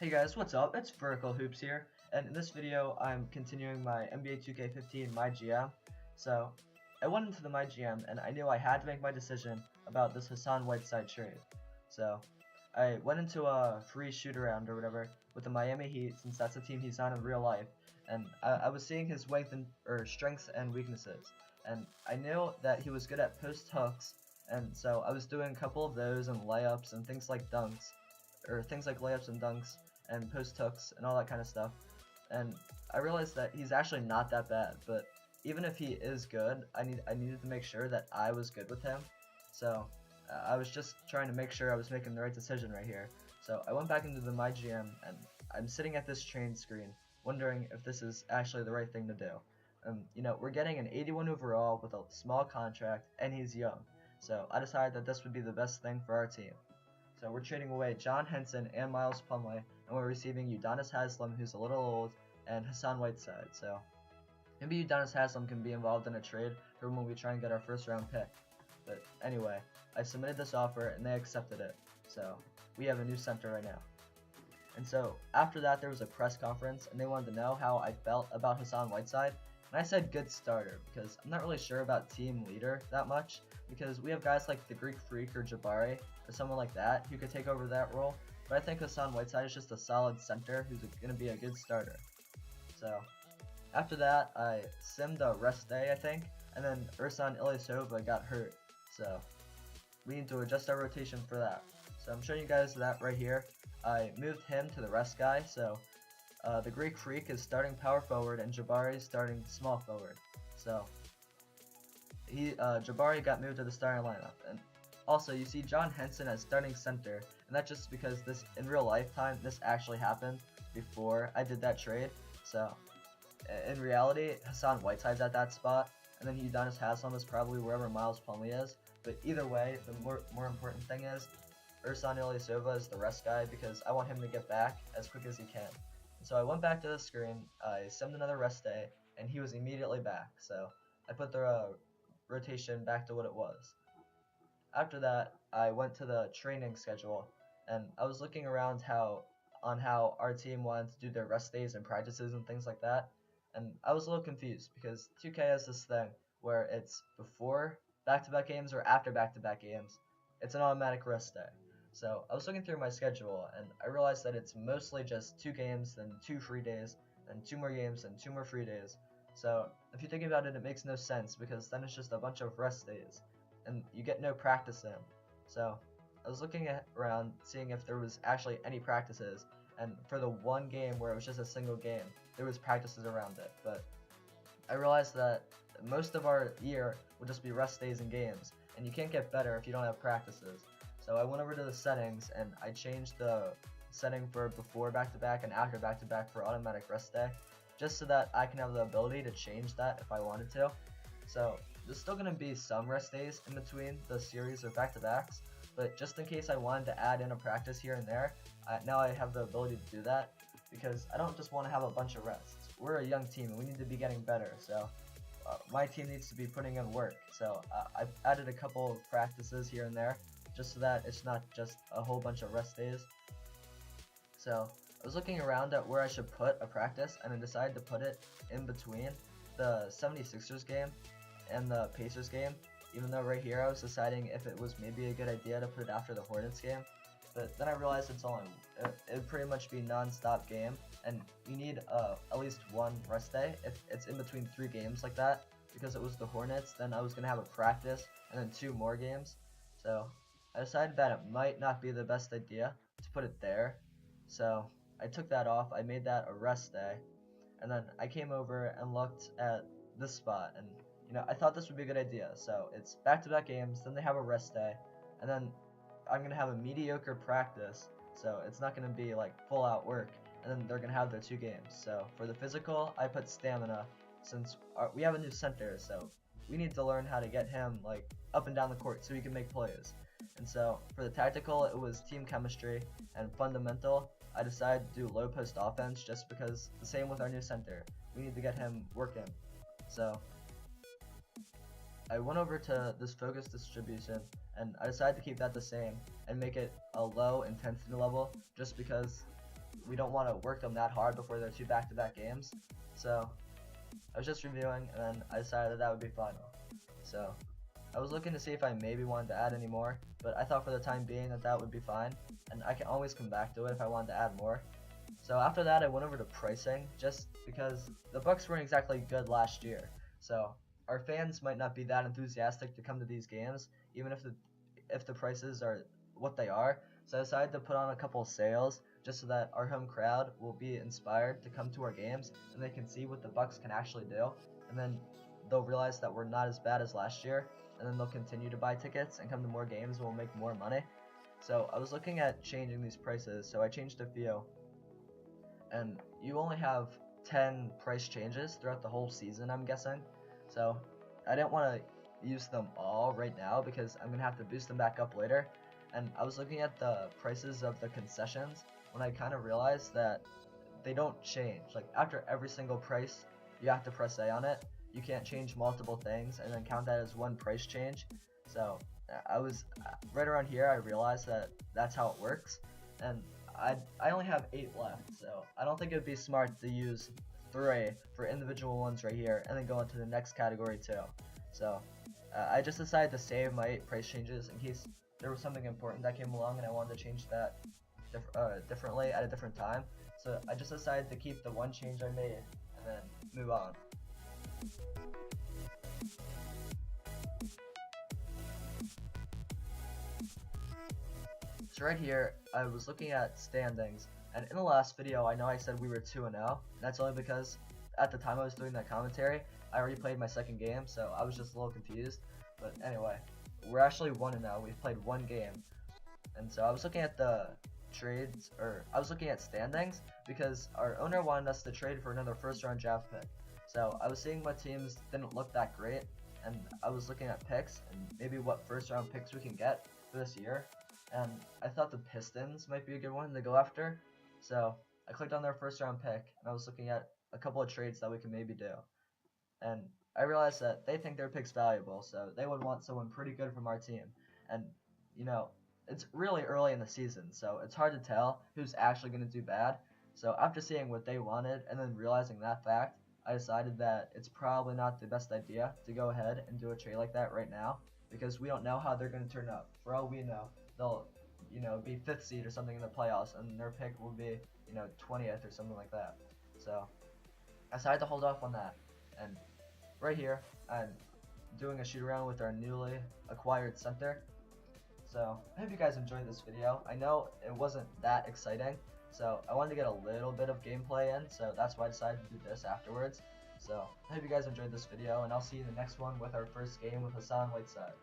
Hey guys, what's up? It's Vertical Hoops here, and in this video I'm continuing my NBA 2K15 MyGM. So, I went into the MyGM and I knew I had to make my decision about this Hassan Whiteside trade. So, I went into a free shoot-around or whatever with the Miami Heat, since that's the team he's on in real life, and I was seeing his strengths and weaknesses, and I knew that he was good at post hooks, and so I was doing a couple of those and layups and things like dunks, or things like layups and dunks and post hooks and all that kind of stuff. And I realized that he's actually not that bad, but even if he is good, I needed to make sure that I was good with him. So I was just trying to make sure I was making the right decision right here. So I went back into the MyGM and I'm sitting at this train screen wondering if this is actually the right thing to do. We're getting an 81 overall with a small contract and he's young. So I decided that this would be the best thing for our team. So we're trading away John Henson and Miles Plumlee, and we're receiving Udonis Haslem, who's a little old, and Hassan Whiteside. So maybe Udonis Haslem can be involved in a trade for when we try and get our first round pick. But anyway, I submitted this offer and they accepted it. So we have a new center right now. And so after that there was a press conference and they wanted to know how I felt about Hassan Whiteside. And I said good starter because I'm not really sure about team leader that much, because we have guys like the Greek Freak or Jabari or someone like that who could take over that role. But I think Hassan Whiteside is just a solid center who's going to be a good starter. So after that I simmed a rest day, I think, and then Ersan Ilyasova got hurt. So we need to adjust our rotation for that. So I'm showing you guys that right here. I moved him to the rest guy, so the Greek Freak is starting power forward and Jabari is starting small forward. So Jabari got moved to the starting lineup. And also you see John Henson as starting center, and that's just because this in real lifetime this actually happened before I did that trade. So in reality Hassan Whiteside's at that spot, and then Udonis Haslem is probably wherever Miles Plumlee is. But either way, the more important thing is Ersan Ilyasova is the rest guy, because I want him to get back as quick as he can. And so I went back to the screen, I simmed another rest day, and he was immediately back. So I put the rotation back to what it was. After that, I went to the training schedule, and I was looking around how our team wanted to do their rest days and practices and things like that. And I was a little confused because 2K has this thing where it's before back-to-back games or after back-to-back games. It's an automatic rest day. So I was looking through my schedule and I realized that it's mostly just 2 games, then 2 free days, then 2 more games, and 2 more free days. So if you think about it, it makes no sense, because then it's just a bunch of rest days and you get no practice in. So I was looking around seeing if there was actually any practices, and for the one game where it was just a single game, there was practices around it. But I realized that most of our year will just be rest days and games, and you can't get better if you don't have practices. So I went over to the settings and I changed the setting for before back-to-back and after back-to-back for automatic rest day, just so that I can have the ability to change that if I wanted to. So there's still going to be some rest days in between the series of back-to-backs, but just in case I wanted to add in a practice here and there, now I have the ability to do that, because I don't just want to have a bunch of rests. We're a young team and we need to be getting better, so my team needs to be putting in work. So I've added a couple of practices here and there, just so that it's not just a whole bunch of rest days. So I was looking around at where I should put a practice, and I decided to put it in between the 76ers game and the Pacers game, even though right here I was deciding if it was maybe a good idea to put it after the Hornets game. But then I realized it would pretty much be non-stop game, and you need at least one rest day if it's in between 3 games like that. Because it was the Hornets, then I was going to have a practice and then 2 more games. So I decided that it might not be the best idea to put it there. So I took that off, I made that a rest day, and then I came over and looked at this spot, and I thought this would be a good idea. So it's back-to-back games, then they have a rest day, and then I'm going to have a mediocre practice, so it's not going to be like full out work, and then they're going to have their 2 games. So for the physical, I put stamina, since we have a new center, so we need to learn how to get him like up and down the court so he can make plays. And so for the tactical, it was team chemistry, and fundamental, I decided to do low post offense just because the same with our new center. We need to get him working. So I went over to this focus distribution and I decided to keep that the same and make it a low intensity level, just because we don't want to work them that hard before their 2 back-to-back games. So I was just reviewing, and then I decided that would be final. So I was looking to see if I maybe wanted to add any more, but I thought for the time being that would be fine, and I can always come back to it if I wanted to add more. So after that, I went over to pricing, just because the Bucks weren't exactly good last year. So our fans might not be that enthusiastic to come to these games, even if the prices are what they are. So I decided to put on a couple of sales just so that our home crowd will be inspired to come to our games and they can see what the Bucks can actually do, and then they'll realize that we're not as bad as last year, and then they'll continue to buy tickets and come to more games and we'll make more money. So I was looking at changing these prices, so I changed a few, and you only have 10 price changes throughout the whole season, I'm guessing. So I didn't want to use them all right now because I'm gonna have to boost them back up later. And I was looking at the prices of the concessions when I kind of realized that they don't change. Like after every single price, you have to press A on it. You can't change multiple things and then count that as one price change. So I was right around here. I realized that that's how it works, and I only have 8 left. So I don't think it would be smart to use 3 for individual ones right here and then go into the next category too. So I just decided to save my 8 price changes in case there was something important that came along and I wanted to change that differently at a different time. So I just decided to keep the one change I made and then move on. So right here, I was looking at standings, and in the last video, I know I said we were 2-0, and that's only because at the time I was doing that commentary, I already played my second game, so I was just a little confused. But anyway, we're actually 1-0. We've played 1 game, and so I was looking at the trades, or I was looking at standings because our owner wanted us to trade for another first-round draft pick. So I was seeing what teams didn't look that great, and I was looking at picks and maybe what first-round picks we can get for this year. And I thought the Pistons might be a good one to go after. So I clicked on their first round pick and I was looking at a couple of trades that we can maybe do. And I realized that they think their pick's valuable, so they would want someone pretty good from our team. And, you know, it's really early in the season, so it's hard to tell who's actually going to do bad. So after seeing what they wanted and then realizing that fact, I decided that it's probably not the best idea to go ahead and do a trade like that right now, because we don't know how they're going to turn up. For all we know, they'll, be 5th seed or something in the playoffs, and their pick will be, 20th or something like that. So I decided to hold off on that. And right here, I'm doing a shoot around with our newly acquired center. So I hope you guys enjoyed this video. I know it wasn't that exciting, so I wanted to get a little bit of gameplay in, so that's why I decided to do this afterwards. So I hope you guys enjoyed this video, and I'll see you in the next one with our first game with Hassan Whiteside.